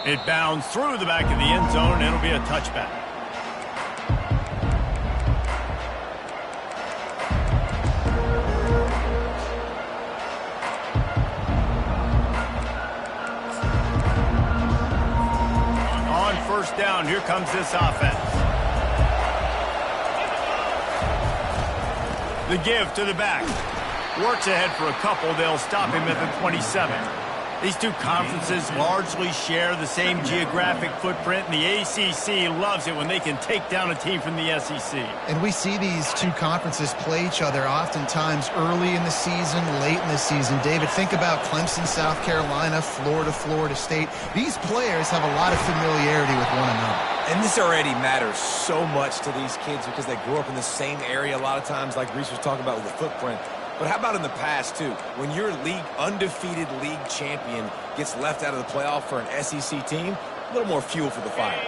It bounds through the back of the end zone, and it'll be a touchback. On first down, here comes this offense. The give to the back. Works ahead for a couple. They'll stop him at the 27. These two conferences largely share the same geographic footprint, and the ACC loves it when they can take down a team from the SEC. And we see these two conferences play each other oftentimes early in the season, late in the season. David, think about Clemson, South Carolina, Florida, Florida State. These players have a lot of familiarity with one another. And this already matters so much to these kids because they grew up in the same area a lot of times, like Reese was talking about with the footprint. But how about in the past, too? When your undefeated league champion gets left out of the playoff for an SEC team, a little more fuel for the fire.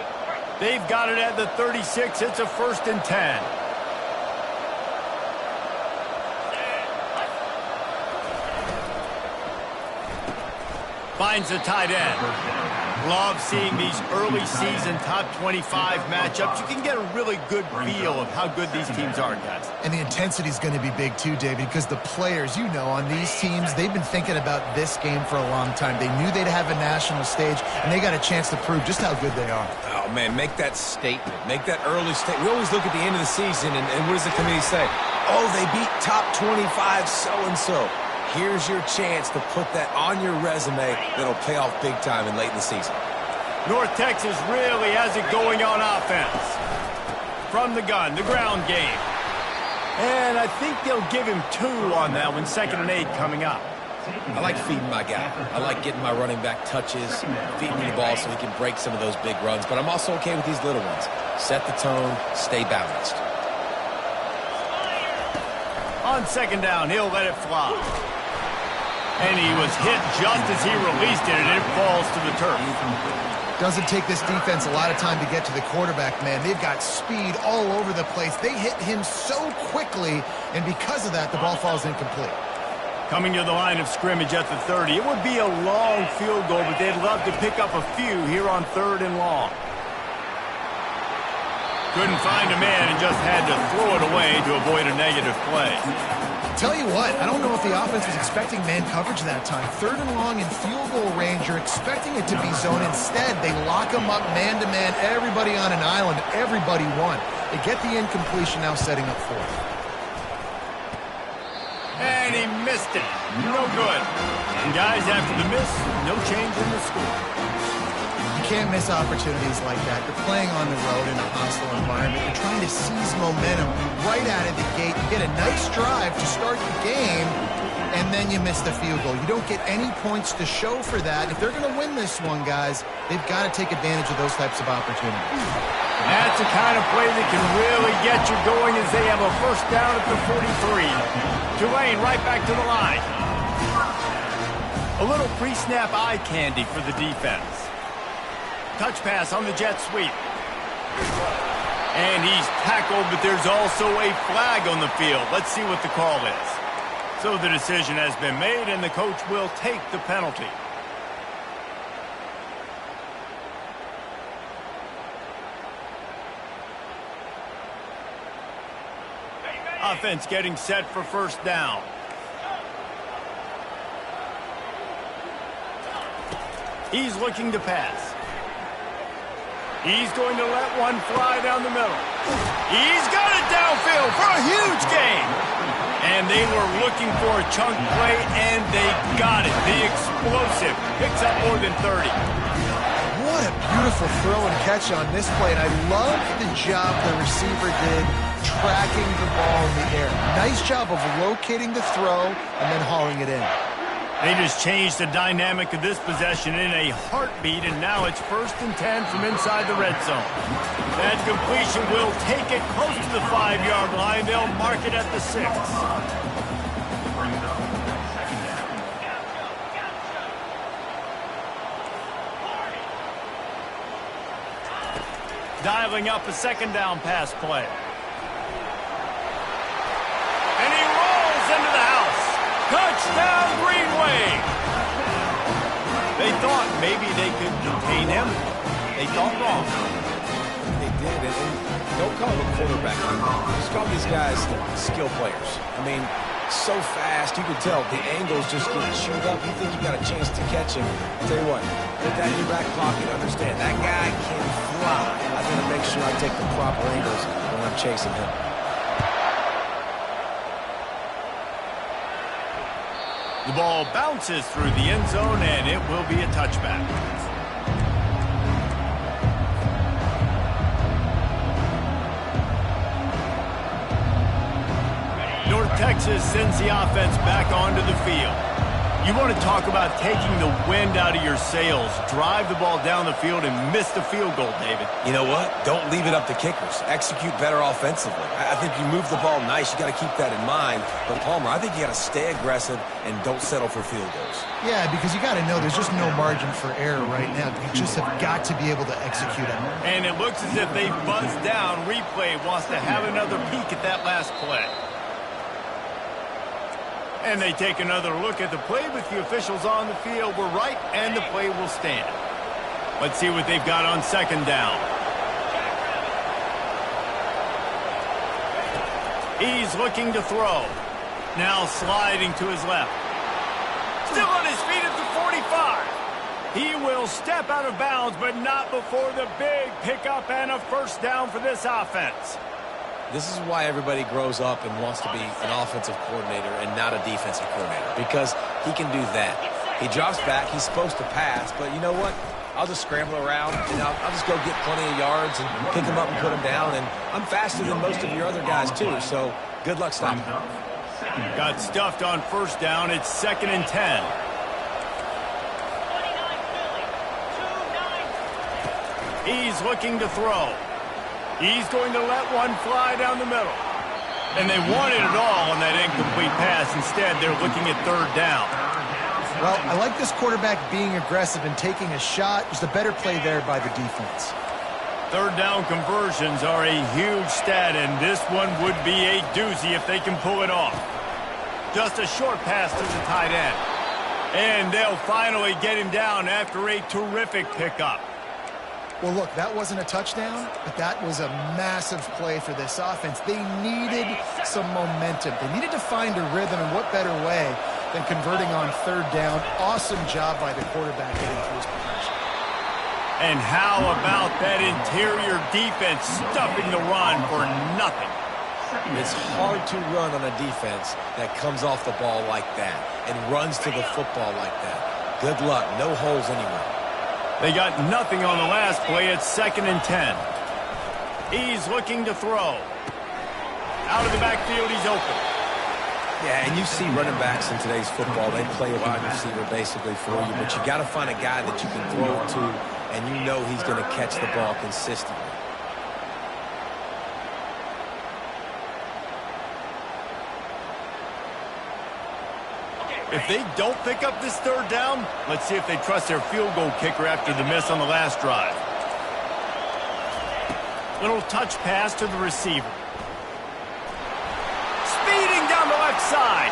They've got it at the 36. It's a 1st and 10. Finds the tight end. Love seeing these early season top 25 matchups. You can get a really good feel of how good these teams are, guys. And the intensity is going to be big too, David, because the players, you know, on these teams, they've been thinking about this game for a long time. They knew they'd have a national stage, and they got a chance to prove just how good they are. Oh, man, make that statement. Make that early statement. We always look at the end of the season, and what does the committee say? Oh, they beat top 25 so-and-so. Here's your chance to put that on your resume that'll pay off big time and late in the season. North Texas really has it going on offense. From the gun, the ground game. And I think they'll give him 2 on that one, 2nd and 8 coming up. I like feeding my guy. I like getting my running back touches, feeding him the ball so he can break some of those big runs. But I'm also okay with these little ones. Set the tone, stay balanced. On 2nd down, he'll let it fly. And he was hit just as he released it, and it falls to the turf. Doesn't take this defense a lot of time to get to the quarterback, man. They've got speed all over the place. They hit him so quickly, and because of that, the ball falls incomplete. Coming to the line of scrimmage at the 30. It would be a long field goal, but they'd love to pick up a few here on 3rd and long. Couldn't find a man and just had to throw it away to avoid a negative play. Tell you what, I don't know if the offense was expecting man coverage that time. 3rd and long in field goal range, you're expecting it to be zone. Instead, they lock them up man-to-man, everybody on an island, everybody won. They get the incompletion, now setting up 4th. And he missed it. No good. And guys, after the miss, no change in the score. You can't miss opportunities like that. You're playing on the road in a hostile environment. You're trying to seize momentum right out of the gate. You get a nice drive to start the game, and then you miss the field goal. You don't get any points to show for that. If they're going to win this one, guys, they've got to take advantage of those types of opportunities. That's the kind of play that can really get you going as they have a 1st down at the 43. Tulane right back to the line. A little pre-snap eye candy for the defense. Touch pass on the jet sweep. And he's tackled, but there's also a flag on the field. Let's see what the call is. So the decision has been made, and the coach will take the penalty. Offense getting set for 1st down. He's looking to pass. He's going to let one fly down the middle. He's got it downfield for a huge gain. And they were looking for a chunk play, and they got it. The explosive picks up more than 30. What a beautiful throw and catch on this play. And I love the job the receiver did tracking the ball in the air. Nice job of locating the throw and then hauling it in. They just changed the dynamic of this possession in a heartbeat, and now it's 1st and 10 from inside the red zone. That completion will take it close to the 5-yard line. They'll mark it at the 6. Dialing up a 2nd down pass play. And he rolls into the house. Touchdown, Green Wave! They thought maybe they could contain him. They thought wrong. They did, and don't call him a quarterback. Just call these guys skill players. I mean, so fast, you can tell the angles just get chewed up. You think you got a chance to catch him. I'll tell you what, put that in your back pocket. Understand, that guy can fly. I got to make sure I take the proper angles when I'm chasing him. The ball bounces through the end zone, and it will be a touchback. North Texas sends the offense back onto the field. You want to talk about taking the wind out of your sails. Drive the ball down the field and miss the field goal, David. You know what? Don't leave it up to kickers. Execute better offensively. I think you move the ball nice. You got to keep that in mind. But, Palmer, I think you got to stay aggressive and don't settle for field goals. Yeah, because you got to know there's just no margin for error right now. You just have got to be able to execute it. And it looks as if they buzzed down. Replay wants to have another peek at that last play. And they take another look at the play with the officials on the field. We're right, and the play will stand. Let's see what they've got on second down. He's looking to throw. Now sliding to his left. Still on his feet at the 45. He will step out of bounds, but not before the big pickup and a first down for this offense. This is why everybody grows up and wants to be an offensive coordinator and not a defensive coordinator, because he can do that. He drops back. He's supposed to pass, but you know what? I'll just scramble around, and I'll just go get plenty of yards and pick him up and put him down, and I'm faster than most of your other guys, too, so good luck stopping him. Got stuffed on first down. It's 2nd and 10. He's looking to throw. He's going to let one fly down the middle. And they wanted it all on that incomplete pass. Instead, they're looking at third down. Well, I like this quarterback being aggressive and taking a shot. Just a better play there by the defense. Third down conversions are a huge stat, and this one would be a doozy if they can pull it off. Just a short pass to the tight end. And they'll finally get him down after a terrific pickup. Well, look, that wasn't a touchdown, but that was a massive play for this offense. They needed some momentum. They needed to find a rhythm, and what better way than converting on third down. Awesome job by the quarterback getting through his progression. And how about that interior defense stuffing the run for nothing? It's hard to run on a defense that comes off the ball like that and runs to the football like that. Good luck. No holes anywhere. They got nothing on the last play. It's 2nd and 10. He's looking to throw. Out of the backfield, he's open. Yeah, and you see running backs in today's football, they play a wide receiver basically for you, but you got to find a guy that you can throw to, and you know he's going to catch the ball consistently. If they don't pick up this third down, let's see if they trust their field goal kicker after the miss on the last drive. Little touch pass to the receiver. Speeding down the left side.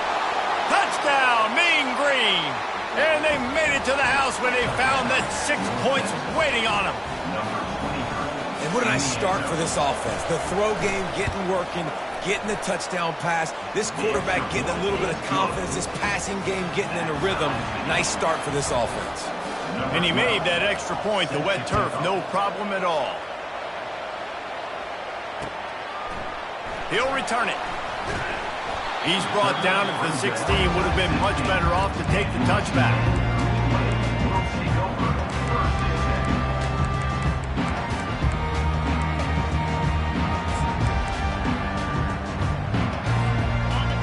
Touchdown, Mean Green. And they made it to the house when they found that 6 points waiting on them. And what a nice start for this offense. The throw game getting working, getting the touchdown pass. This quarterback getting a little bit of confidence. This passing game getting in a rhythm. Nice start for this offense. And he made that extra point, the wet turf, no problem at all. He'll return it. He's brought down at the 16. Would have been much better off to take the touchback.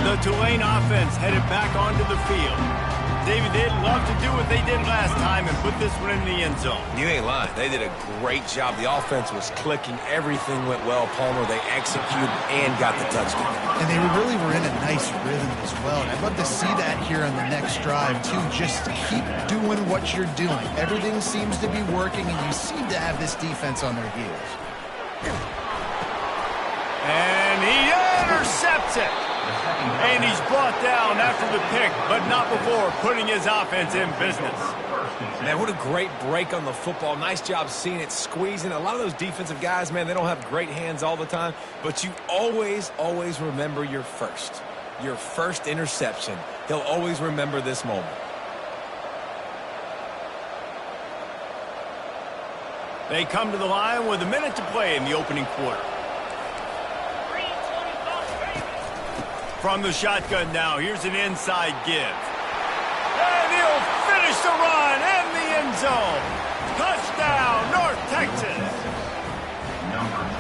The Tulane offense headed back onto the field. David, they'd love to do what they did last time and put this one in the end zone. You ain't lying. They did a great job. The offense was clicking. Everything went well, Palmer. They executed and got the touchdown. And they really were in a nice rhythm as well. And I'd love to see that here on the next drive, too. Just keep doing what you're doing. Everything seems to be working, and you seem to have this defense on their heels. And he intercepts it. And he's brought down after the pick, but not before putting his offense in business. Man, what a great break on the football. Nice job seeing it, squeezing. A lot of those defensive guys, man, they don't have great hands all the time, but you always, always remember your first interception. He'll always remember this moment. They come to the line with a minute to play in the opening quarter. From the shotgun now, here's an inside give. And he'll finish the run in the end zone. Touchdown, North Texas.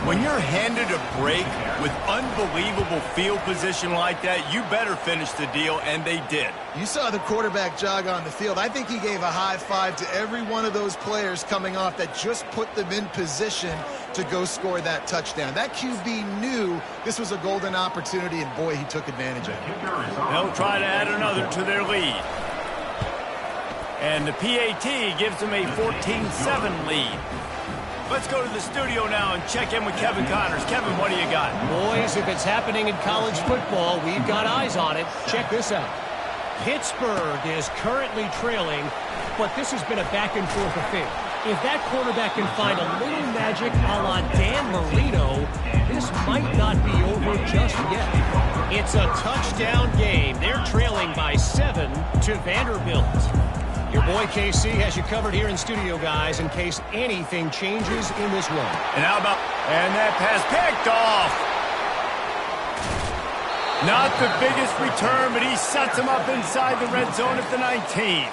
When you're handed a break with unbelievable field position like that, you better finish the deal, and they did. You saw the quarterback jog on the field. I think he gave a high five to every one of those players coming off that just put them in position to go score that touchdown. That QB knew this was a golden opportunity, and boy, he took advantage of it. They'll try to add another to their lead. And the PAT gives them a 14-7 lead. Let's go to the studio now and check in with Kevin Connors. Kevin, what do you got? Boys, if it's happening in college football, we've got eyes on it. Check this out. Pittsburgh is currently trailing, but this has been a back-and-forth affair. If that quarterback can find a little magic a la Dan Marino, this might not be over just yet. It's a touchdown game. They're trailing by 7 to Vanderbilt. Your boy KC has you covered here in studio, guys, in case anything changes in this one. And how about... And that pass picked off. Not the biggest return, but he sets him up inside the red zone at the 19.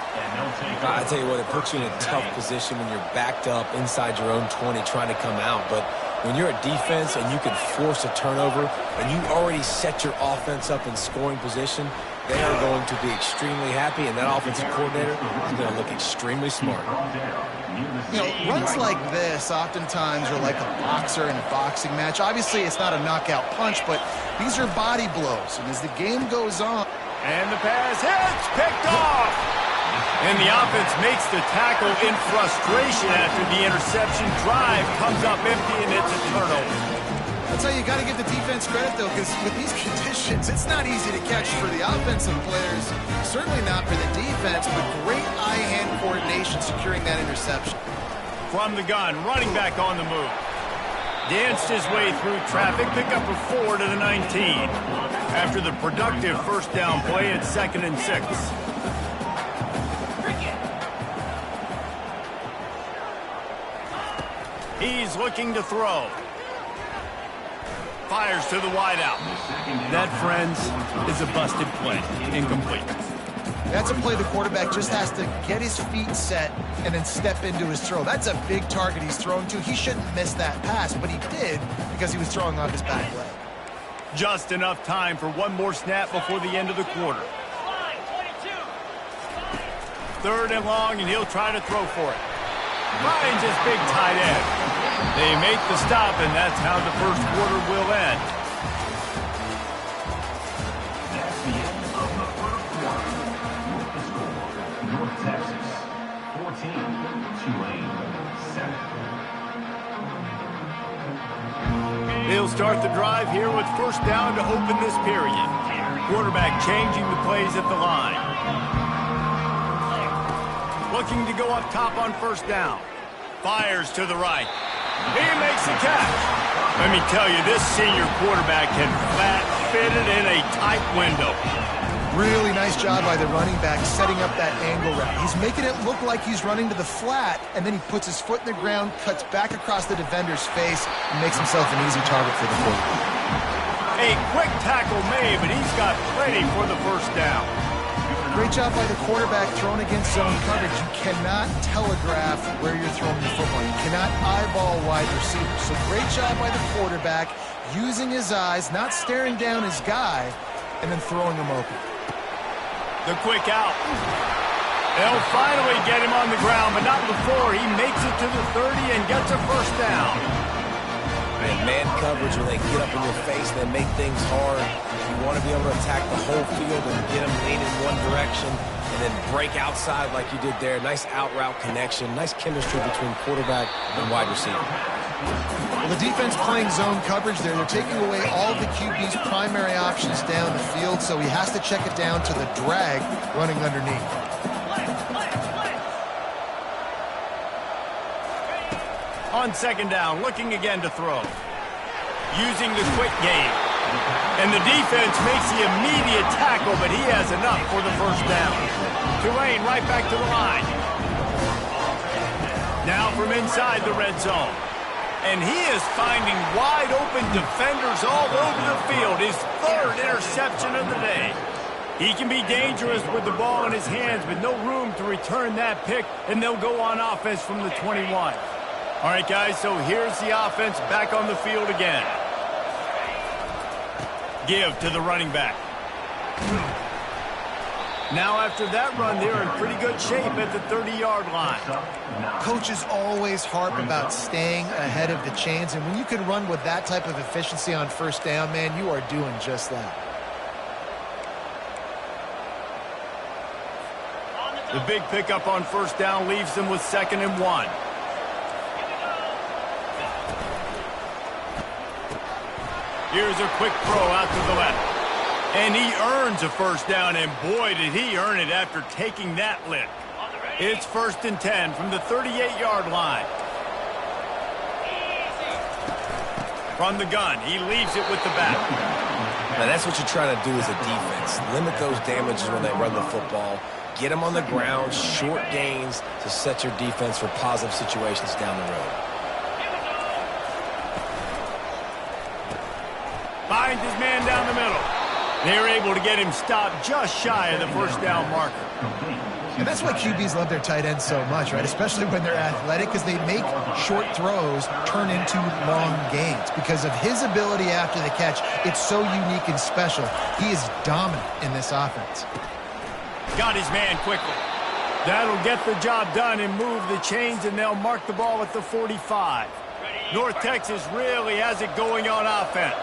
I tell you what, it puts you in a tough position when you're backed up inside your own 20 trying to come out. But when you're a defense and you can force a turnover and you already set your offense up in scoring position, they are going to be extremely happy, and that offensive coordinator is going to look extremely smart. You know, runs like this oftentimes are like a boxer in a boxing match. Obviously, it's not a knockout punch, but these are body blows. And as the game goes on... And the pass hits, picked off. And the offense makes the tackle in frustration after the interception. Drive comes up empty, and it's a turnover. That's how you got to give the defense credit, though, because with these conditions, it's not easy to catch for the offensive players. Certainly not for the defense, but great eye-hand coordination securing that interception. From the gun, running back on the move. Danced his way through traffic, pick up a 4 to the 19. After the productive first down play at 2nd and 6. He's looking to throw. Fires to the wideout. That, friends, is a busted play. Incomplete. That's a play the quarterback just has to get his feet set and then step into his throw. That's a big target he's throwing to. He shouldn't miss that pass, but he did because he was throwing off his back leg. Just enough time for one more snap before the end of the quarter. 3rd and long, and he'll try to throw for it. Finds his big tight end. They make the stop, and that's how the first quarter will end. That's the end of the first quarter. With the score, North Texas 14, Tulane 7. They'll start the drive here with first down to open this period. Quarterback changing the plays at the line. Looking to go up top on first down. Fires to the right. He makes the catch. Let me tell you, this senior quarterback can flat fit it in a tight window. Really nice job by the running back setting up that angle route. He's making it look like he's running to the flat, and then he puts his foot in the ground, cuts back across the defender's face, and makes himself an easy target for the quarterback. A quick tackle made, but he's got plenty for the first down. Great job by the quarterback throwing against zone coverage. You cannot telegraph where you're throwing the football. You cannot eyeball wide receivers. So great job by the quarterback using his eyes, not staring down his guy, and then throwing him open. The quick out. They'll finally get him on the ground, but not before he makes it to the 30 and gets a first down. Man coverage, when they get up in your face, they make things hard. You want to be able to attack the whole field and get them leaning in one direction and then break outside like you did there. Nice out route connection, nice chemistry between quarterback and wide receiver. The defense playing zone coverage there. They're taking away all of the QB's primary options down the field, so he has to check it down to the drag running underneath. On second down, looking again to throw. Using the quick game. And the defense makes the immediate tackle, but he has enough for the first down. Tulane right back to the line. Now from inside the red zone. And he is finding wide-open defenders all over the field. His third interception of the day. He can be dangerous with the ball in his hands, but no room to return that pick, and they'll go on offense from the 21. All right, guys, so here's the offense back on the field again. Give to the running back. Now after that run, they're in pretty good shape at the 30-yard line. Coaches always harp about staying ahead of the chains, and when you can run with that type of efficiency on first down, man, you are doing just that. The big pickup on first down leaves them with 2nd and 1. Here's a quick throw out to the left. And he earns a first down, and boy, did he earn it after taking that lick. It's 1st and 10 from the 38-yard line. From the gun, he leaves it with the back. Now, that's what you're trying to do as a defense. Limit those damages when they run the football. Get them on the ground, short gains to set your defense for positive situations down the road. Finds his man down the middle. They're able to get him stopped just shy of the first down marker. And that's why QBs love their tight ends so much, right? Especially when they're athletic, because they make short throws turn into long gains. Because of his ability after the catch, it's so unique and special. He is dominant in this offense. Got his man quickly. That'll get the job done and move the chains, and they'll mark the ball at the 45. North Texas really has it going on offense.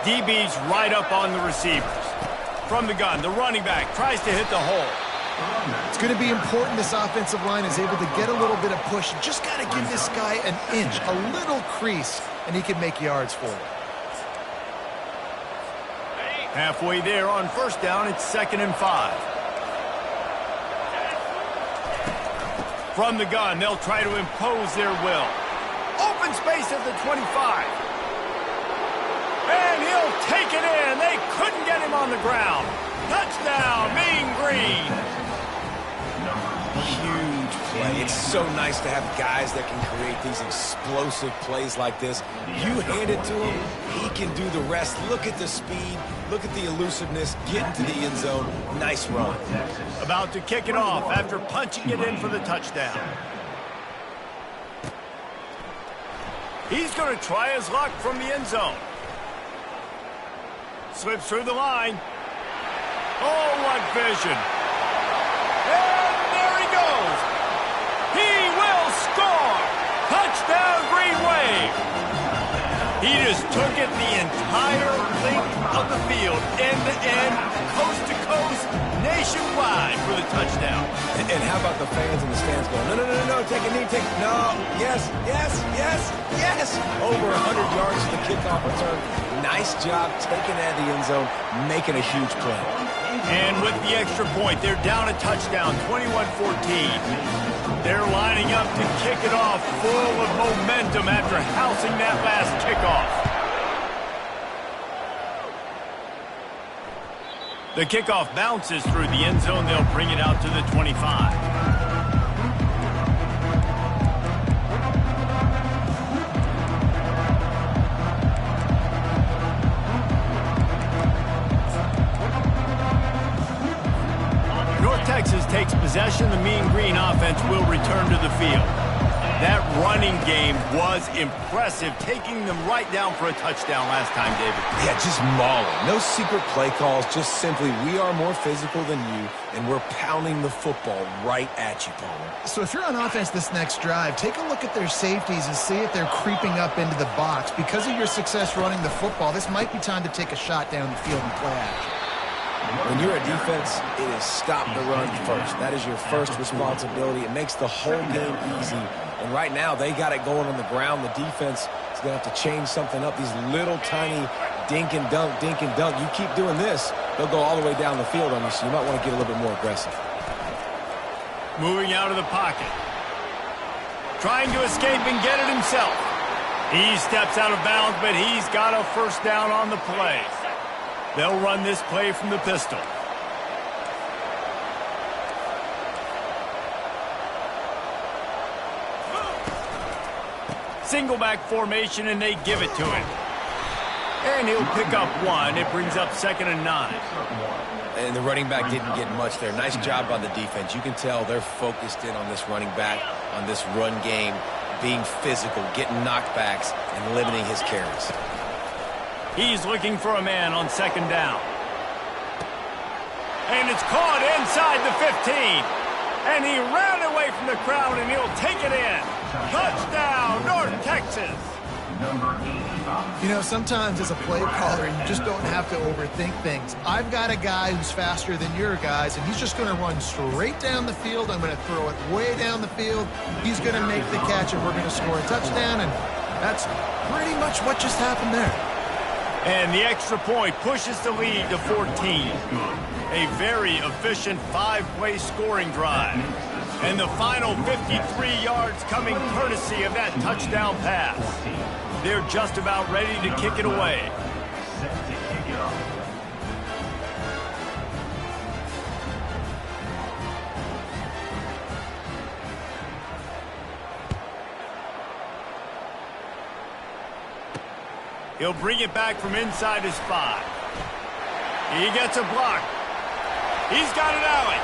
DB's right up on the receivers. From the gun, the running back tries to hit the hole. It's going to be important this offensive line is able to get a little bit of push. You just got to give this guy an inch, a little crease, and he can make yards for it. Halfway there on first down, it's 2nd and 5. From the gun, they'll try to impose their will. Open space at the 25. And he'll take it in. They couldn't get him on the ground. Touchdown, Mean Green. Huge play. It's so nice to have guys that can create these explosive plays like this. You hand it to him, he can do the rest. Look at the speed. Look at the elusiveness. Get into the end zone. Nice run. About to kick it off after punching it in for the touchdown. He's going to try his luck from the end zone. Slips through the line. Oh, what vision. And there he goes. He will score. Touchdown, Green Wave. He just took it the entire length of the field, end to end, coast to coast, nationwide for the touchdown. And how about the fans in the stands going, no, no, no, no, take a knee, take, no, yes, yes, yes, yes. Over 100 yards to the kickoff return. Nice job taking that to the end zone, making a huge play. And with the extra point, they're down a touchdown, 21-14. They're lining up to kick it off full of momentum after housing that last kickoff. The kickoff bounces through the end zone. They'll bring it out to the 25. Texas takes possession. The Mean Green offense will return to the field. That running game was impressive, taking them right down for a touchdown last time, David. Yeah, just mauling. No secret play calls, just simply we are more physical than you, and we're pounding the football right at you, Palmer. So if you're on offense this next drive, take a look at their safeties and see if they're creeping up into the box. Because of your success running the football, this might be time to take a shot down the field and play action. When you're a defense, it is stop the run first. That is your first responsibility. It makes the whole game easy. And right now, they got it going on the ground. The defense He's going to have to change something up. These little tiny dink and dunk, dink and dunk. You keep doing this, they'll go all the way down the field on you, so you might want to get a little bit more aggressive. Moving out of the pocket. Trying to escape and get it himself. He steps out of bounds, but he's got a first down on the play. They'll run this play from the pistol. Single back formation, and they give it to him. And he'll pick up one. It brings up 2nd and 9. And the running back didn't get much there. Nice job by the defense. You can tell they're focused in on this running back, on this run game, being physical, getting knockbacks, and limiting his carries. He's looking for a man on 2nd down. And it's caught inside the 15. And he ran away from the crowd, and he'll take it in. Touchdown, North Texas. You know, sometimes as a play caller, you just don't have to overthink things. I've got a guy who's faster than your guys, and he's just going to run straight down the field. I'm going to throw it way down the field. He's going to make the catch, and we're going to score a touchdown, and that's pretty much what just happened there. And the extra point pushes the lead to 14. A very efficient 5-play scoring drive. And the final 53 yards coming courtesy of that touchdown pass. They're just about ready to kick it away. He'll bring it back from inside his 5. He gets a block. He's got an alley.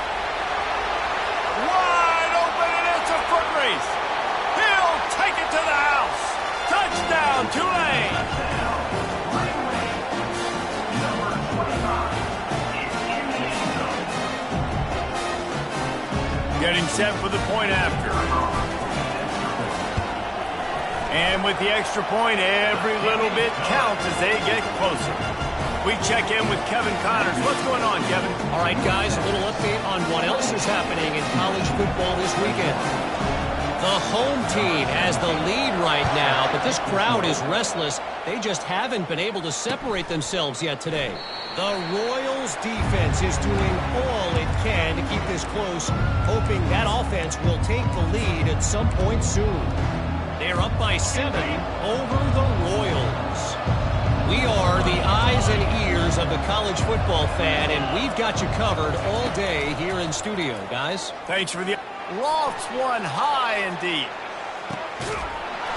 Wide open, and it's a foot race. He'll take it to the house. Touchdown, Tulane. Getting set for the point after. And with the extra point, every little bit counts as they get closer. We check in with Kevin Connors. What's going on, Kevin? All right, guys, a little update on what else is happening in college football this weekend. The home team has the lead right now, but this crowd is restless. They just haven't been able to separate themselves yet today. The Royals defense is doing all it can to keep this close, hoping that offense will take the lead at some point soon. They're up by 7 over the Royals. We are the eyes and ears of the college football fan, and we've got you covered all day here in studio, guys. Thanks for the... Lofts one high and deep.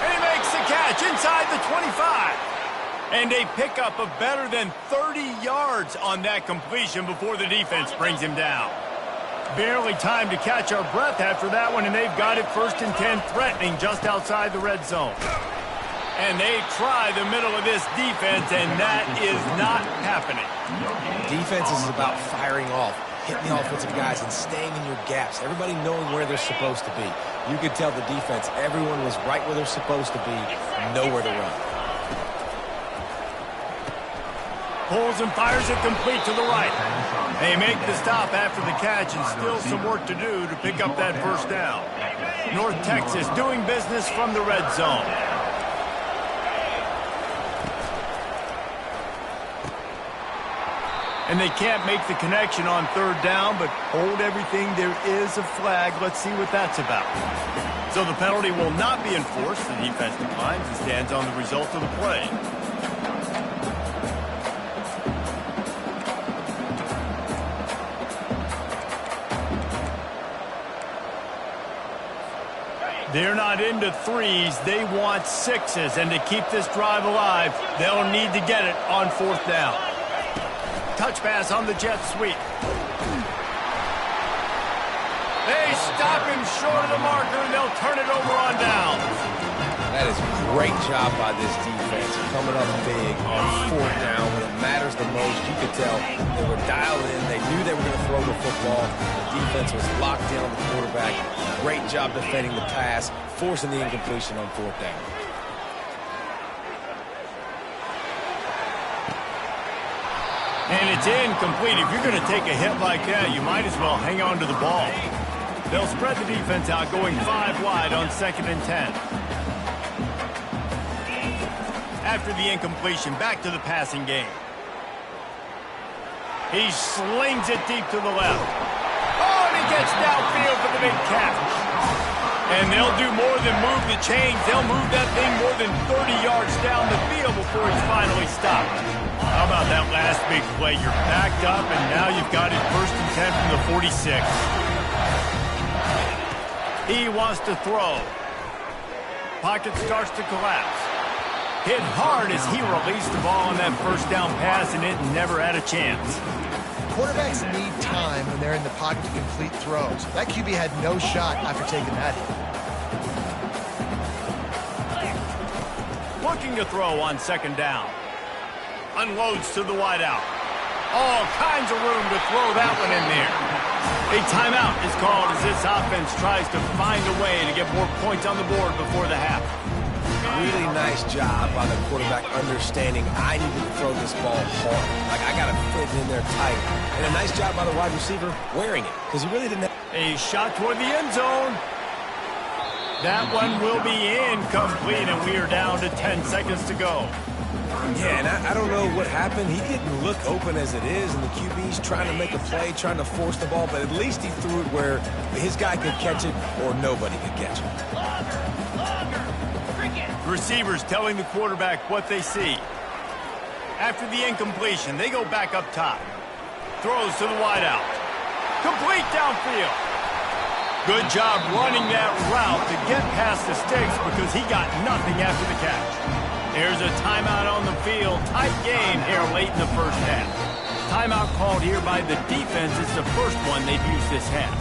And he makes the catch inside the 25. And a pickup of better than 30 yards on that completion before the defense brings him down. Barely time to catch our breath after that one, and they've got it 1st and 10, threatening just outside the red zone. And they try the middle of this defense, and that is not happening. Defense is about firing off, hitting the offensive guys, and staying in your gaps. Everybody knowing where they're supposed to be. You could tell the defense, everyone was right where they're supposed to be, nowhere to run. Pulls and fires it complete to the right. They make the stop after the catch, and still some work to do to pick up that first down. North Texas doing business from the red zone. And they can't make the connection on 3rd down, but hold everything. There is a flag. Let's see what that's about. So the penalty will not be enforced. The defense declines and stands on the result of the play. They're not into 3s. They want 6s. And to keep this drive alive, they'll need to get it on 4th down. Touch pass on the jet sweep. They stop him short of the marker, and they'll turn it over on down. That is a great job by this defense, coming up big on 4th down when it matters the most. You could tell they were dialed in. They knew they were going to throw the football. The defense was locked in on the quarterback. Great job defending the pass, forcing the incompletion on 4th down. And it's incomplete. If you're going to take a hit like that, you might as well hang on to the ball. They'll spread the defense out, going 5 wide on 2nd and 10. After the incompletion, back to the passing game. He slings it deep to the left. Oh, and he gets downfield for the big catch. And they'll do more than move the chains. They'll move that thing more than 30 yards down the field before he's finally stopped. How about that last big play? You're backed up, and now you've got it 1st and 10 from the 46. He wants to throw. Pocket starts to collapse. Hit hard as he released the ball on that first down pass, and it never had a chance. Quarterbacks need time when they're in the pocket to complete throws. That QB had no shot after taking that hit. Looking to throw on 2nd down. Unloads to the wideout. All kinds of room to throw that one in there. A timeout is called as this offense tries to find a way to get more points on the board before the half. Really nice job by the quarterback understanding I need to throw this ball hard. Like, I got to fit it in there tight. And a nice job by the wide receiver wearing it, because he really didn't have... A shot toward the end zone. That one will be incomplete, and we are down to 10 seconds to go. Yeah, and I don't know what happened. He didn't look open as it is, and the QB's trying to make a play, trying to force the ball, but at least he threw it where his guy could catch it or nobody could catch it. Receivers telling the quarterback what they see. After the incompletion, they go back up top. Throws to the wideout. Complete downfield. Good job running that route to get past the sticks because he got nothing after the catch. There's a timeout on the field. Tight game here late in the first half. Timeout called here by the defense. It's the first one they've used this half.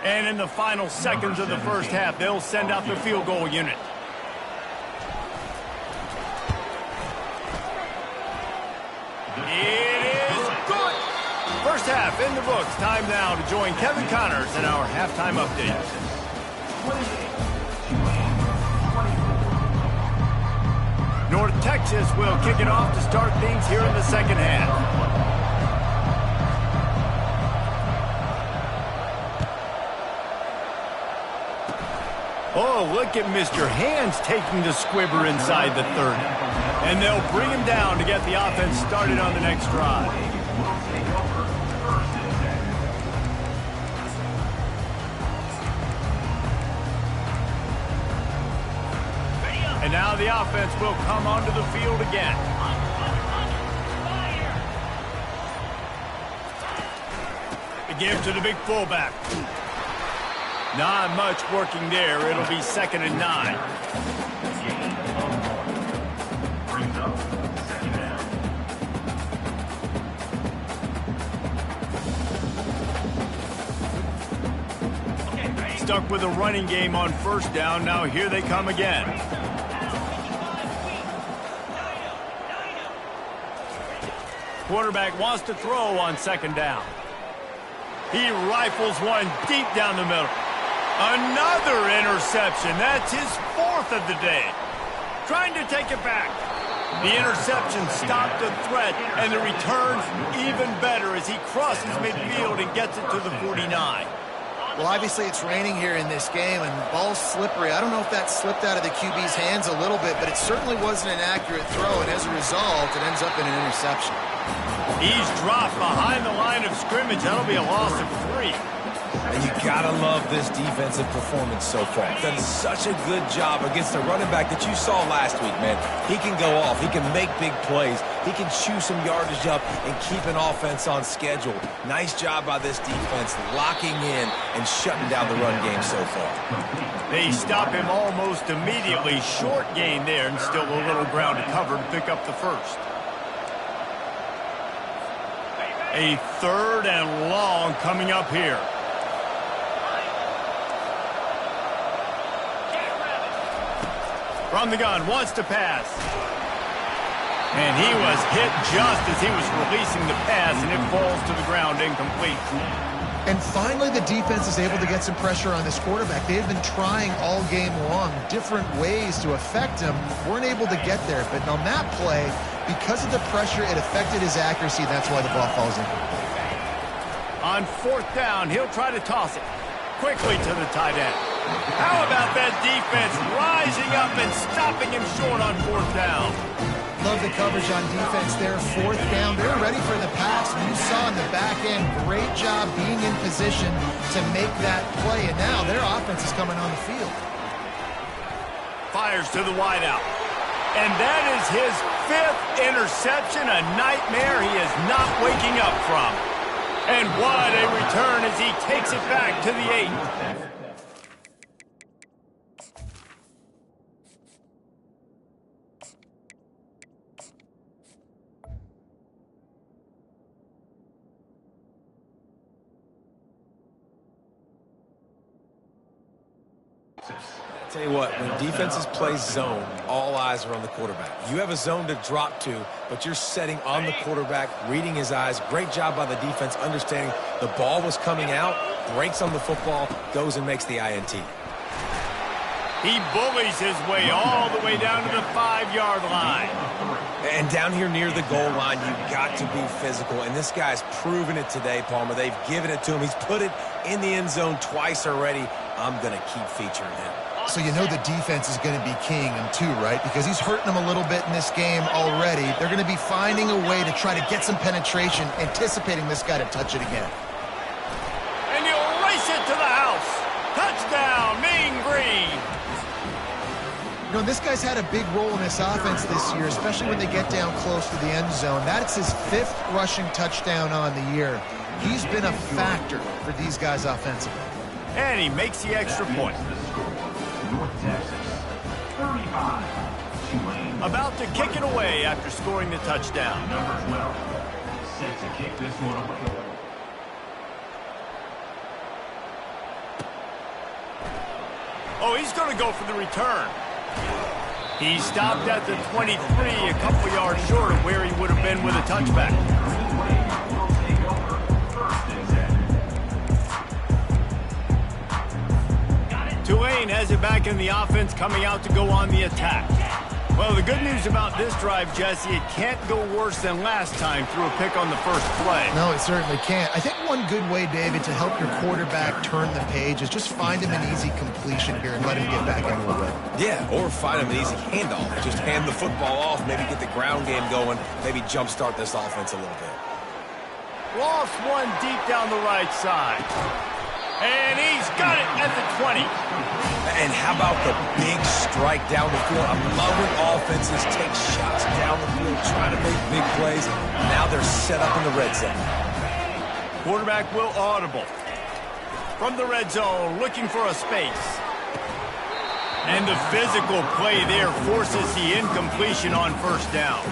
And in the final seconds of the first half, they'll send out the field goal unit. It is good. First half in the books. Time now to join Kevin Connors in our halftime update. North Texas will kick it off to start things here in the second half. Oh, look at Mr. Hands taking the squibber inside the 30. And they'll bring him down to get the offense started on the next drive. And now the offense will come onto the field again. The give to the big fullback. Not much working there. It'll be 2nd and 9. Stuck with a running game on 1st down. Now here they come again. Quarterback wants to throw on 2nd down. He rifles one deep down the middle. Another interception. That's his 4th of the day. Trying to take it back. The interception stopped the threat, and the return even better as he crosses midfield and gets it to the 49. Well, obviously it's raining here in this game, and the ball's slippery. I don't know if that slipped out of the QB's hands a little bit, but it certainly wasn't an accurate throw, and as a result, it ends up in an interception. He's dropped behind the line of scrimmage. That'll be a loss of 3. And you gotta love this defensive performance so far. Done such a good job against the running back that you saw last week, man. He can go off. He can make big plays. He can chew some yardage up and keep an offense on schedule. Nice job by this defense locking in and shutting down the run game so far. They stop him almost immediately. Short gain there and still a little ground to cover to pick up the first. A 3rd and long coming up here. From the gun, wants to pass. And he was hit just as he was releasing the pass, and it falls to the ground incomplete. And finally, the defense is able to get some pressure on this quarterback. They have been trying all game long different ways to affect him. Weren't able to get there. But on that play, because of the pressure, it affected his accuracy. That's why the ball falls in. On 4th down, he'll try to toss it quickly to the tight end. How about that defense rising up and stopping him short on 4th down? Love the coverage on defense there. 4th down. They're ready for the pass. You saw in the back end, great job being in position to make that play. And now their offense is coming on the field. Fires to the wideout. And that is his 5th interception, a nightmare he is not waking up from. And what a return as he takes it back to the 8. Tell you what, when defenses play zone, all eyes are on the quarterback. You have a zone to drop to, but you're setting on the quarterback, reading his eyes. Great job by the defense, understanding the ball was coming out, breaks on the football, goes and makes the INT. He bullies his way all the way down to the 5-yard line. And down here near the goal line, you've got to be physical. And this guy's proven it today, Palmer. They've given it to him. He's put it in the end zone twice already. I'm going to keep featuring him. So you know the defense is going to be keying him too, right? Because he's hurting them a little bit in this game already. They're going to be finding a way to try to get some penetration, anticipating this guy to touch it again. And he'll race it to the house. Touchdown, Mean Green. You know, this guy's had a big role in this offense this year, especially when they get down close to the end zone. That's his 5th rushing touchdown on the year. He's been a factor for these guys offensively. And he makes the extra point. North Texas, 35, Tulane. About to kick it away after scoring the touchdown. Number 12, set to kick this one away. Oh, he's going to go for the return. He stopped at the 23, a couple yards short of where he would have been with a touchback. Tulane has it back in the offense, coming out to go on the attack. Well, the good news about this drive, Jesse, it can't go worse than last time through a pick on the first play. No, it certainly can't. I think one good way, David, to help your quarterback turn the page is just find him an easy completion here and let him get back into the rhythm. Yeah, or find him an easy handoff. Just hand the football off, maybe get the ground game going, maybe jumpstart this offense a little bit. Lost one deep down the right side. And he's got it at the 20. And how about the big strike down the field? I'm loving offenses take shots down the field, trying to make big plays. Now they're set up in the red zone. Quarterback will audible. From the red zone, looking for a space. And the physical play there forces the incompletion on 1st down.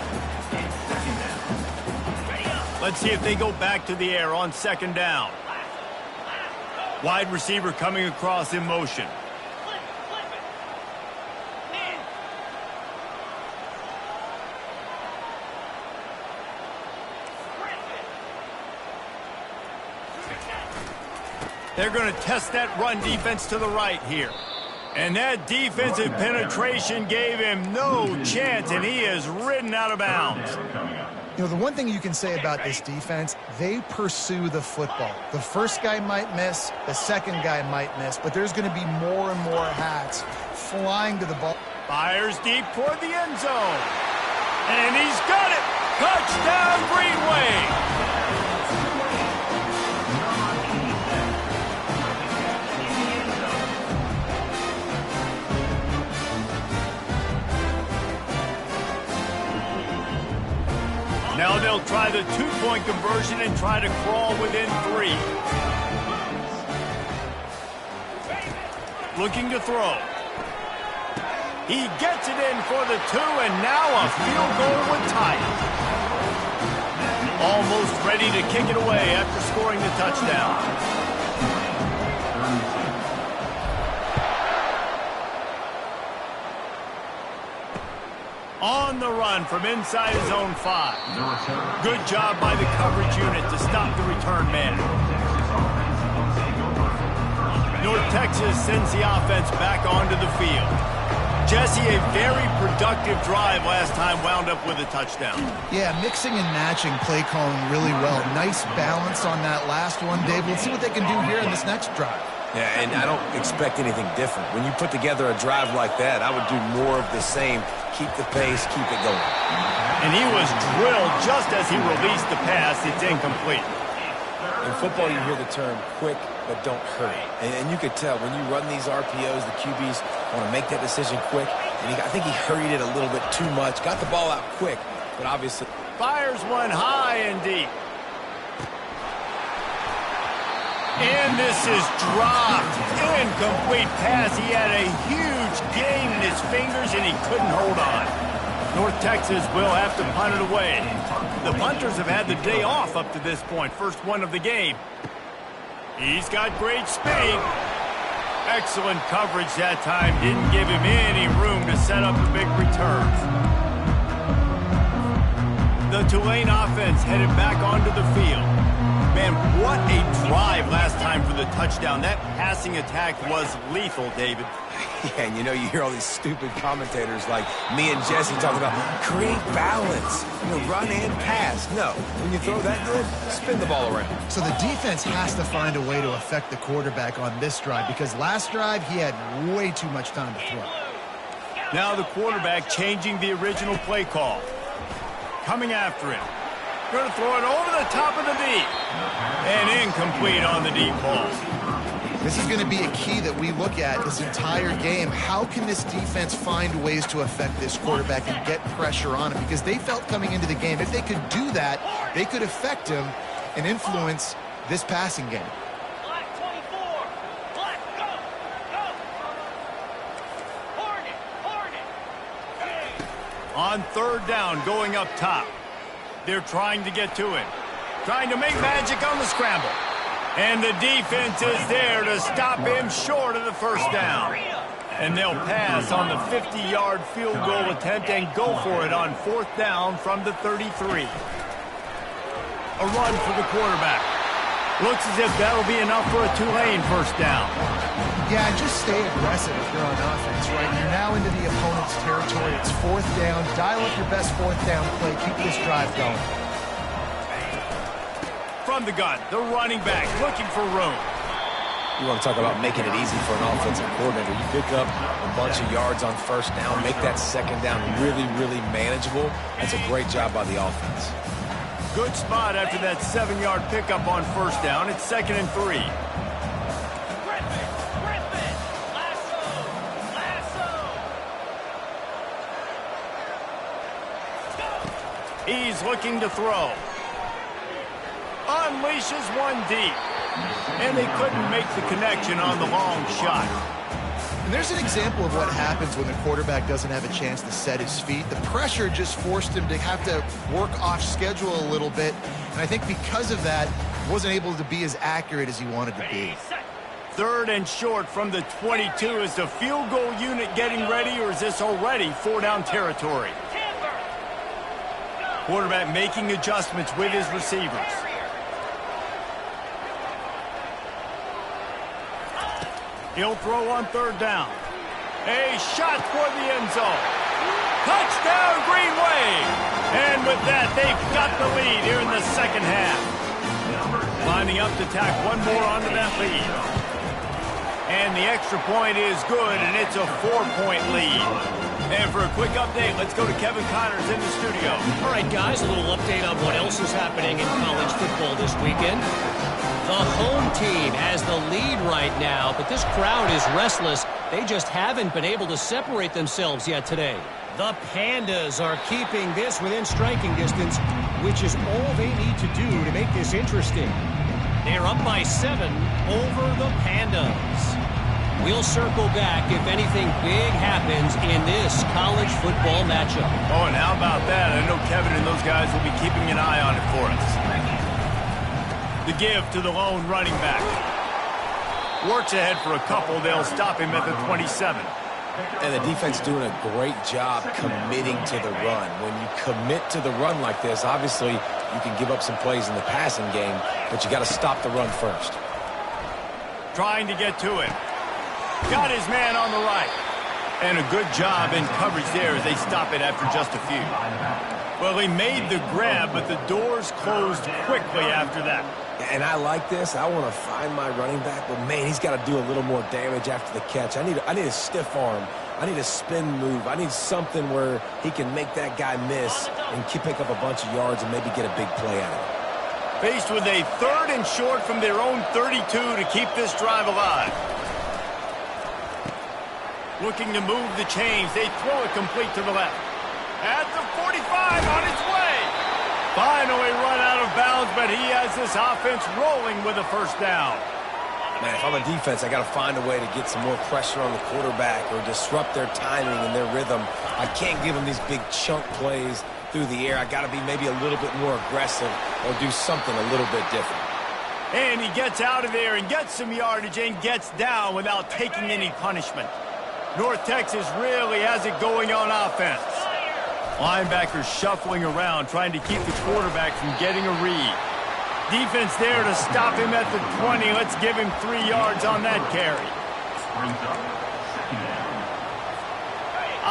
Let's see if they go back to the air on 2nd down. Wide receiver coming across in motion. They're going to test that run defense to the right here. And that defensive penetration gave him no chance, and he is ridden out of bounds. You know, the one thing you can say about this defense, they pursue the football. The first guy might miss, the second guy might miss, but there's going to be more and more hats flying to the ball. Fires deep toward the end zone. And he's got it. Touchdown, Greenway. Now they'll try the 2-point conversion and try to crawl within 3. Looking to throw. He gets it in for the 2, and now a field goal would tie it. Almost ready to kick it away after scoring the touchdown. On the run from inside his own 5. Good job by the coverage unit to stop the return man. North Texas sends the offense back onto the field. Jesse, a very productive drive last time, wound up with a touchdown. Yeah, mixing and matching play calling really well. Nice balance on that last one, Dave. Let's see what they can do here in this next drive. Yeah, and I don't expect anything different. When you put together a drive like that, I would do more of the same. Keep the pace, keep it going. And he was drilled just as he released the pass. It's incomplete. In football, you hear the term quick, but don't hurry. And you could tell when you run these RPOs, the QBs want to make that decision quick. And I think he hurried it a little bit too much. Got the ball out quick, but obviously... Fires one high and deep. And this is dropped. Incomplete pass. He had a huge gain in his fingers, and he couldn't hold on. North Texas will have to punt it away. The punters have had the day off up to this point. First one of the game. He's got great speed. Excellent coverage that time. Didn't give him any room to set up the big returns. The Tulane offense headed back onto the field. Man, what a drive last time for the touchdown. That passing attack was lethal, David. Yeah, and you hear all these stupid commentators like me and Jesse talking about create balance, run and pass. No, when you throw that good, spin the ball around. So the defense has to find a way to affect the quarterback on this drive because last drive he had way too much time to throw. Now the quarterback changing the original play call. Coming after him. Going to throw it over the top of the deep. And incomplete on the deep ball. This is going to be a key that we look at this entire game. How can this defense find ways to affect this quarterback and get pressure on him? Because they felt coming into the game, if they could do that, they could affect him and influence this passing game. Black 24. Black, go. Hornet. On third down, going up top. They're trying to get to him. Trying to make magic on the scramble. And the defense is there to stop him short of the first down. And they'll pass on the 50-yard field goal attempt and go for it on fourth down from the 33. A run for the quarterback. Looks as if that'll be enough for a Tulane first down. Yeah, just stay aggressive if you're on offense, right? You're now into the opponent's territory. It's fourth down. Dial up your best fourth down play. Keep this drive going. From the gun, the running back looking for room. You want to talk about making it easy for an offensive coordinator. You pick up a bunch of yards on first down, make that second down really, really manageable. That's a great job by the offense. Good spot after that 7-yard pickup on first down. It's 2nd and 3. Griffin. Lasso. He's looking to throw. Unleashes one deep. And they couldn't make the connection on the long shot. And there's an example of what happens when the quarterback doesn't have a chance to set his feet. The pressure just forced him to have to work off schedule a little bit. And I think because of that, wasn't able to be as accurate as he wanted to be. 3rd and short from the 22. Is the field goal unit getting ready, or is this already 4-down territory? Quarterback making adjustments with his receivers. He'll throw on 3rd down. A shot toward the end zone. Touchdown, Green Wave! And with that, they've got the lead here in the second half. Lining up to tack one more onto that lead. And the extra point is good, and it's a 4-point lead. And for a quick update, let's go to Kevin Connors in the studio. All right, guys, a little update on what else is happening in college football this weekend. The home team has the lead right now, but this crowd is restless. They just haven't been able to separate themselves yet today. The Pandas are keeping this within striking distance, which is all they need to do to make this interesting. They're up by 7 over the Pandas. We'll circle back if anything big happens in this college football matchup. Oh, and how about that? I know Kevin and those guys will be keeping an eye on it for us. The give to the lone running back. Works ahead for a couple. They'll stop him at the 27. And the defense doing a great job committing to the run. When you commit to the run like this, obviously you can give up some plays in the passing game, but you got to stop the run first. Trying to get to him. Got his man on the right. And a good job in coverage there as they stop it after just a few. Well, he made the grab, but the doors closed quickly after that. And I like this. I want to find my running back, but man, he's got to do a little more damage after the catch. I need a stiff arm. I need a spin move. I need something where he can make that guy miss and pick up a bunch of yards and maybe get a big play out of it. Faced with a 3rd and short from their own 32 to keep this drive alive. Looking to move the chains. They throw it complete to the left. At the 45, on its way. Finally run out of bounds, but he has this offense rolling with a first down. Man, if I'm a defense, I got to find a way to get some more pressure on the quarterback or disrupt their timing and their rhythm. I can't give them these big chunk plays through the air. I got to be maybe a little bit more aggressive or do something a little bit different. And he gets out of there and gets some yardage and gets down without taking any punishment. North Texas really has it going on offense. Linebackers shuffling around, trying to keep the quarterback from getting a read. Defense there to stop him at the 20. Let's give him 3 yards on that carry.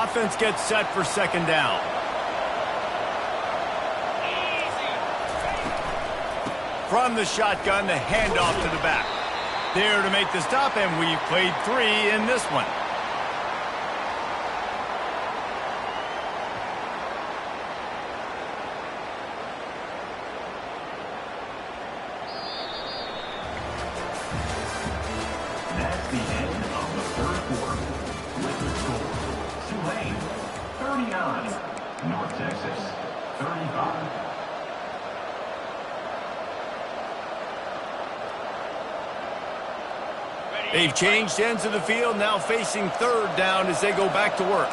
Offense gets set for second down. From the shotgun, the handoff to the back. There to make the stop, and we've played 3 in this one. That's the end of the 3rd quarter. With the score, Tulane 39, North Texas 35. They've changed ends of the field, now facing 3rd down as they go back to work.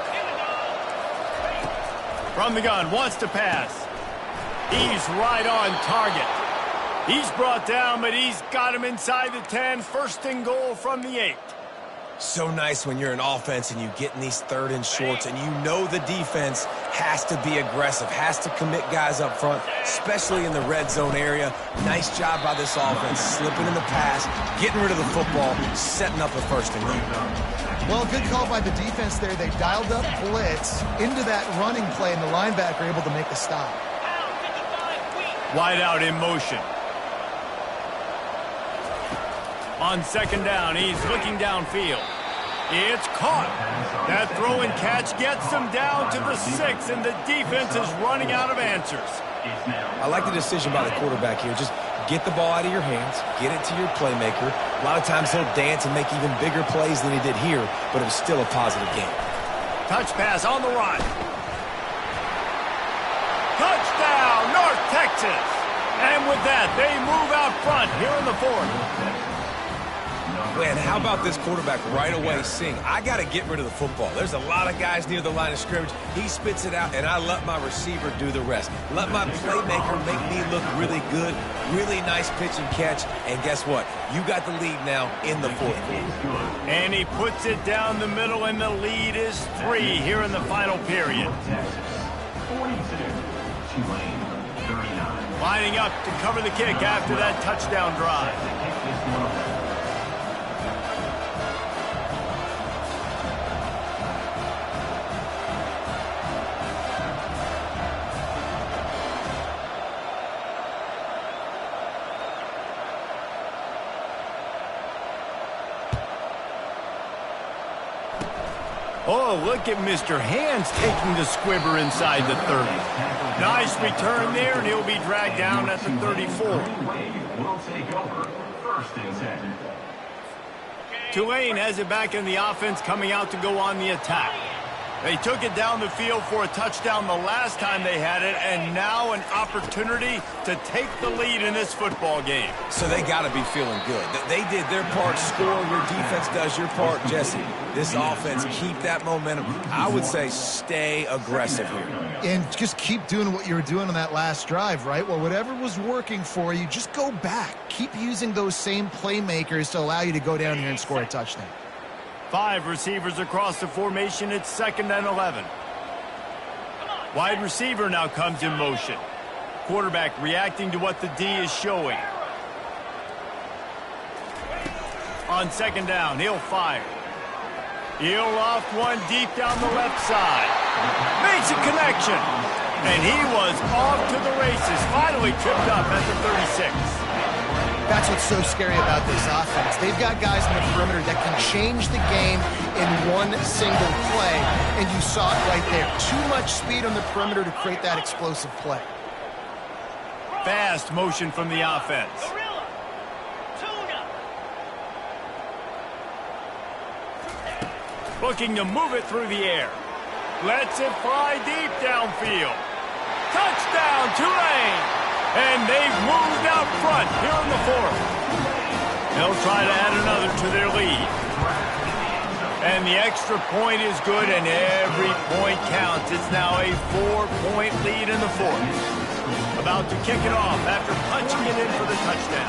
From the gun, wants to pass. He's right on target. He's brought down, but he's got him inside the 10. 1st and goal from the 8. So nice when you're an offense and you get in these 3rd and shorts and you know the defense has to be aggressive, has to commit guys up front, especially in the red zone area. Nice job by this offense, slipping in the pass, getting rid of the football, setting up a 1st and goal. Well, good call by the defense there. They dialed up blitz into that running play, and the linebacker able to make the stop. Wide out in motion. On second down, he's looking downfield. It's caught. That throw and catch gets them down to the 6, and the defense is running out of answers. I like the decision by the quarterback here. Just get the ball out of your hands, get it to your playmaker. A lot of times he'll dance and make even bigger plays than he did here, but it was still a positive game. Touch pass on the run. Touchdown, North Texas. And with that, they move out front here in the 4th. Man, how about this quarterback right away seeing, I got to get rid of the football. There's a lot of guys near the line of scrimmage. He spits it out, and I let my receiver do the rest. Let my playmaker make me look really good. Really nice pitch and catch. And guess what? You got the lead now in the 4th quarter. And he puts it down the middle, and the lead is 3 here in the final period. 42, Tulane 39. Lining up to cover the kick after that touchdown drive. Oh, look at Mr. Hands taking the squibber inside the 30. Nice return there, and he'll be dragged down at the 34. Will take over 1st and 10. Tulane has it back in the offense, coming out to go on the attack. They took it down the field for a touchdown the last time they had it, and now an opportunity to take the lead in this football game. So they got to be feeling good. They did their part, score. Your defense does your part, Jesse. This offense, keep that momentum. I would say stay aggressive here. And just keep doing what you were doing on that last drive, right? Well, whatever was working for you, just go back. Keep using those same playmakers to allow you to go down here and score a touchdown. 5 receivers across the formation. It's 2nd and 11. Wide receiver now comes in motion. Quarterback reacting to what the D is showing. On second down, he'll fire. He'll loft one deep down the left side. Makes a connection. And he was off to the races. Finally tripped up at the 36. That's what's so scary about this offense. They've got guys in the perimeter that can change the game in one single play, and you saw it right there. Too much speed on the perimeter to create that explosive play. Fast motion from the offense. Gorilla. Tuna. Looking to move it through the air. Lets it fly deep downfield. Touchdown, Tulane! And they've moved out front here in the fourth. They'll try to add another to their lead. And the extra point is good, and every point counts. It's now a 4-point lead in the fourth. About to kick it off after punching it in for the touchdown.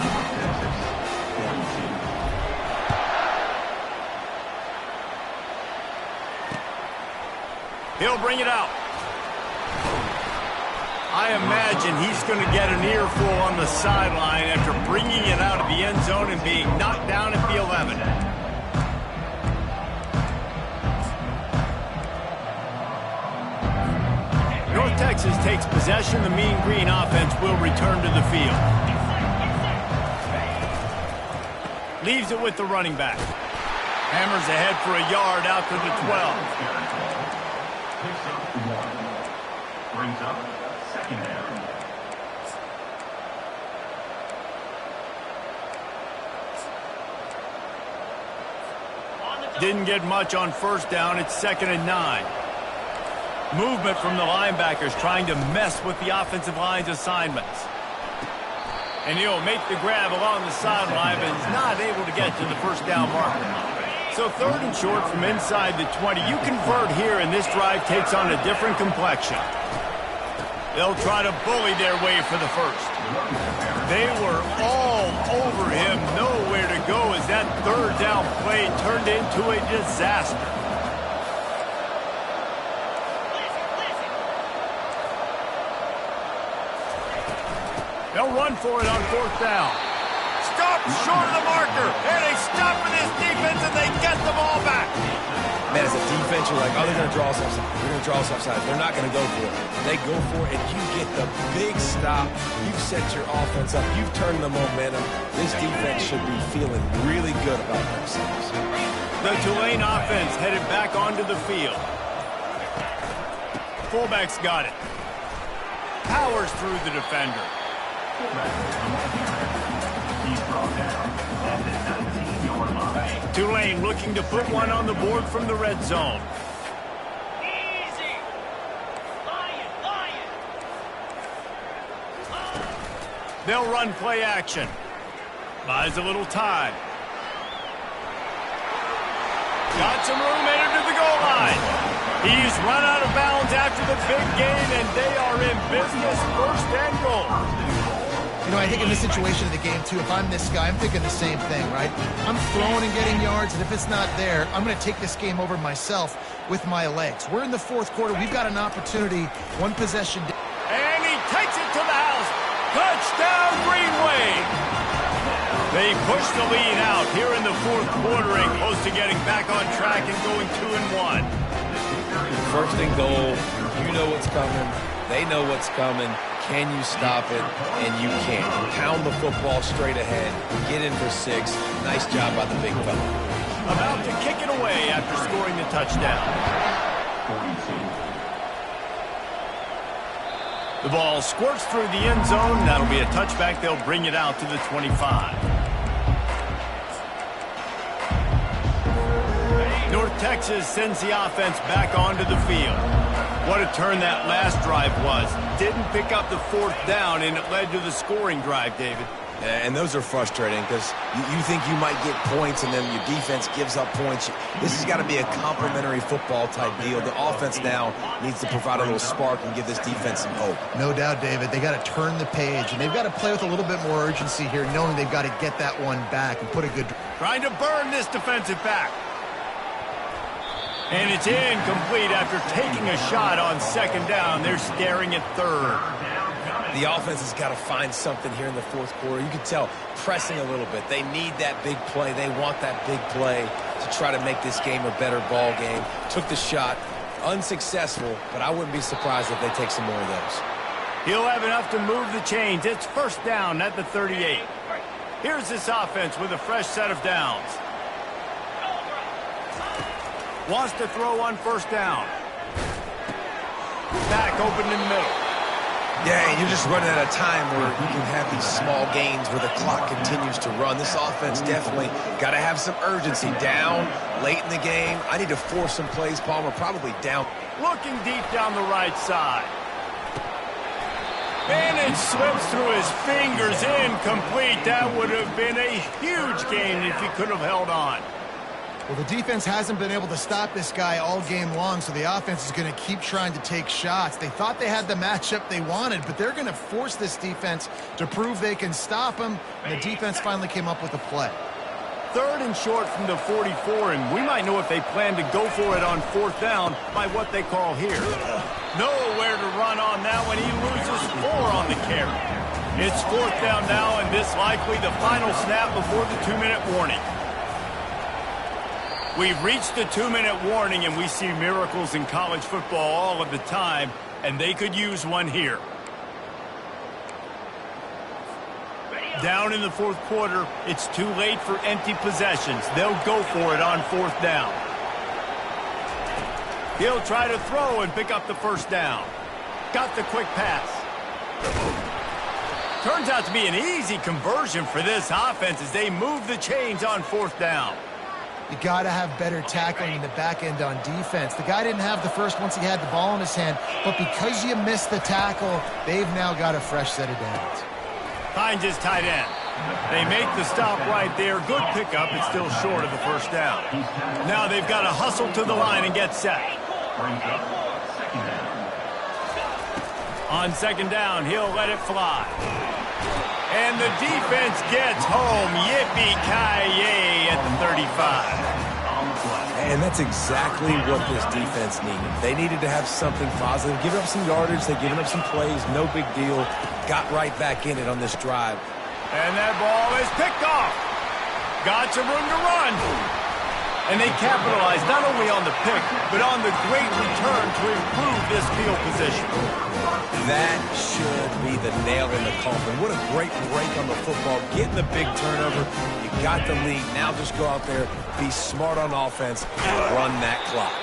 He'll bring it out. I imagine he's going to get an earful on the sideline after bringing it out of the end zone and being knocked down at the 11. North Texas takes possession. The Mean Green offense will return to the field. Leaves it with the running back. Hammers ahead for a yard out to the 12. Picks up 1. Brings up second down. Didn't get much on first down. It's 2nd and 9. Movement from the linebackers trying to mess with the offensive line's assignments. And he'll make the grab along the sideline, but is not able to get to the first down marker. So 3rd and short from inside the 20. You convert here, and this drive takes on a different complexion. They'll try to bully their way for the first. They were all over him, nowhere to go as that 3rd down play turned into a disaster. They'll run for it on 4th down. Stop short of the marker, and they stop with this defense, and they get the ball back. Man, as a defense, you're like, oh, they're going to draw us offside. They're going to draw us offside. They're not going to go for it. They go for it, and you get the big stop. You've set your offense up. You've turned the momentum. This defense should be feeling really good about themselves. The Tulane offense headed back onto the field. Fullback's got it. Powers through the defender. He's brought down at the 19-yard line. Tulane looking to put one on the board from the red zone. Easy. Lion. They'll run play action. Buys a little time. Got some room headed to the goal line. He's run out of bounds after the big gain, and they are in business. 1st and goal. You know, I think in this situation of the game, too, if I'm this guy, I'm thinking the same thing, right? I'm throwing and getting yards, and if it's not there, I'm going to take this game over myself with my legs. We're in the 4th quarter. We've got an opportunity. One possession. And he takes it to the house. Touchdown, Green Wave. They push the lead out here in the 4th quarter and close to getting back on track and going 2-1. 1st and goal. You know what's coming. They know what's coming. Can you stop it? And you can. Pound the football straight ahead. Get in for 6. Nice job by the big fella. About to kick it away after scoring the touchdown. 42. The ball squirts through the end zone. That'll be a touchback. They'll bring it out to the 25. North Texas sends the offense back onto the field. What a turn that last drive was. Didn't pick up the 4th down, and it led to the scoring drive, David. Yeah, and those are frustrating because you think you might get points and then your defense gives up points. This has got to be a complementary football type deal. The offense now needs to provide a little spark and give this defense some hope. No doubt, David. They got to turn the page, and they've got to play with a little bit more urgency here, knowing they've got to get that one back and put a good... Trying to burn this defensive back. And it's incomplete after taking a shot on 2nd down. They're staring at 3rd. The offense has got to find something here in the 4th quarter. You can tell pressing a little bit. They need that big play. They want that big play to try to make this game a better ball game. Took the shot. Unsuccessful, but I wouldn't be surprised if they take some more of those. He'll have enough to move the chains. It's 1st down at the 38. Here's this offense with a fresh set of downs. Wants to throw on first down. Back open in the middle. Yeah, and you're just running out of time where you can have these small gains where the clock continues to run. This offense definitely got to have some urgency. Down late in the game. I need to force some plays, Palmer, probably down. Looking deep down the right side. And it slips through his fingers, incomplete. That would have been a huge gain if he could have held on. Well, the defense hasn't been able to stop this guy all game long, so the offense is going to keep trying to take shots. They thought they had the matchup they wanted, but they're going to force this defense to prove they can stop him, and the defense finally came up with a play. 3rd and short from the 44, and we might know if they plan to go for it on 4th down by what they call here. Nowhere to run on that when he loses 4 on the carry. It's 4th down now, and this likely the final snap before the 2-minute warning. We've reached the 2-minute warning, and we see miracles in college football all of the time, and they could use one here. Down in the 4th quarter, it's too late for empty possessions. They'll go for it on 4th down. He'll try to throw and pick up the first down. Got the quick pass. Turns out to be an easy conversion for this offense as they move the chains on 4th down. You got to have better tackling in the back end on defense. The guy didn't have the first once he had the ball in his hand, but because you missed the tackle, they've now got a fresh set of downs. Finds his tight end. They make the stop right there. Good pickup. It's still short of the first down. Now they've got to hustle to the line and get set. On 2nd down, he'll let it fly. And the defense gets home. Yippee-ki-yay at the 35. And that's exactly what this defense needed. They needed to have something positive. Give up some yardage. They've given up some plays. No big deal. Got right back in it on this drive. And that ball is picked off. Got some room to run. And they capitalized not only on the pick, but on the great return to improve this field position. That should be the nail in the coffin. What a great break on the football. Getting the big turnover. You got the lead. Now just go out there, be smart on offense, and run that clock.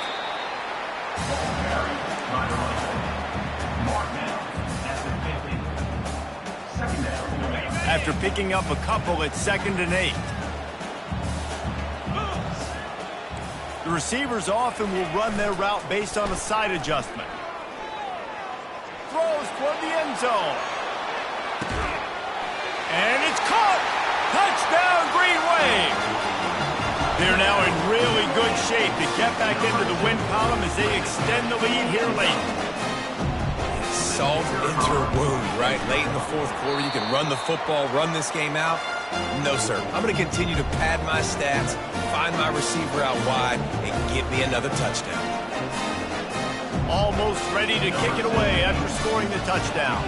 After picking up a couple at 2nd and 8. The receivers often will run their route based on a side adjustment. Throws toward the end zone. And it's caught! Touchdown, Green Wave! They're now in really good shape to get back into the win column as they extend the lead here late. Salt into a wound, right? Late in the 4th quarter, you can run the football, run this game out. No, sir. I'm going to continue to pad my stats, find my receiver out wide, and get me another touchdown. Almost ready to kick it away after scoring the touchdown.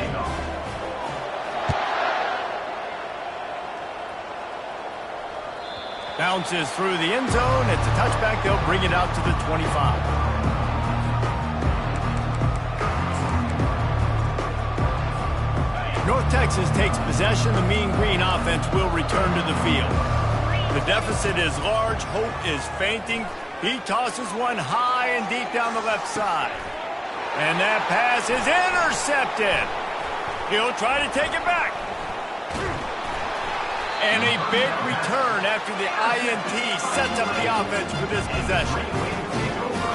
Bounces through the end zone. It's a touchback. They'll bring it out to the 25. North Texas takes possession. The Mean Green offense will return to the field. The deficit is large. Hope is fainting. He tosses one high and deep down the left side. And that pass is intercepted. He'll try to take it back. And a big return after the INT sets up the offense for this possession.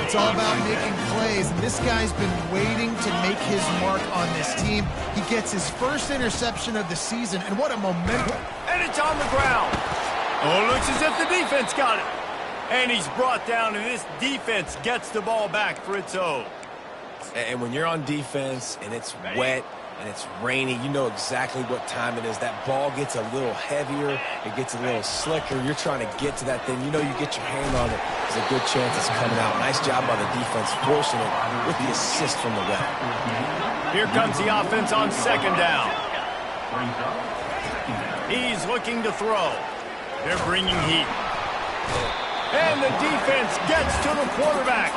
It's all about making plays, and this guy's been waiting to make his mark on this team. He gets his first interception of the season, and what a momentum. And it's on the ground. Oh, it looks as if the defense got it. And he's brought down, and this defense gets the ball back for its own. And when you're on defense and it's wet and it's rainy, you know exactly what time it is. That ball gets a little heavier. It gets a little slicker. You're trying to get to that thing. You know you get your hand on it. There's a good chance it's coming out. Nice job by the defense forcing it with the assist from the ref. Here comes the offense on 2nd down. He's looking to throw. They're bringing heat. And the defense gets to the quarterback.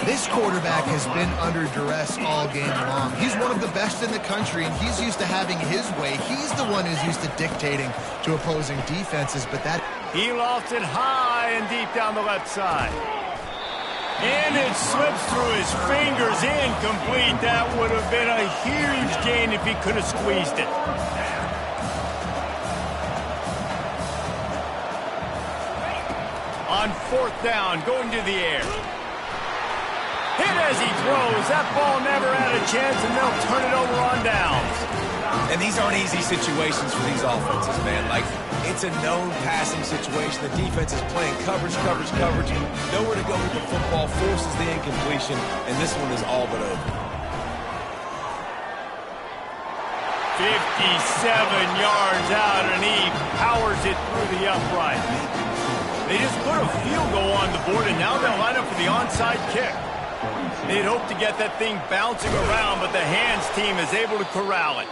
This quarterback has been under duress all game long. He's one of the best in the country, and he's used to having his way. He's the one who's used to dictating to opposing defenses, but that... He lost it high and deep down the left side. And it slips through his fingers, incomplete. That would have been a huge gain if he could have squeezed it. On 4th down, going to the air. Hit as he throws. That ball never had a chance, and they'll turn it over on downs. And these aren't easy situations for these offenses, man. Like, it's a known passing situation. The defense is playing coverage. Nowhere to go with the football, forces the incompletion, and this one is all but over. 57 yards out, and he powers it through the upright. They just put a field goal on the board, and now they'll line up for the onside kick. They'd hope to get that thing bouncing around, but the hands team is able to corral it.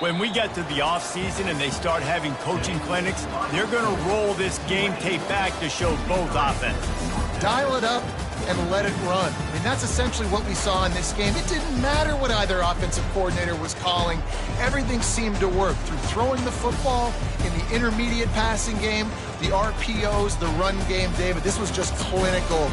When we get to the offseason and they start having coaching clinics, they're going to roll this game tape back to show both offenses. Dial it up and let it run. I mean, that's essentially what we saw in this game. It didn't matter what either offensive coordinator was calling. Everything seemed to work through throwing the football in the intermediate passing game, the RPOs, the run game, David. This was just clinical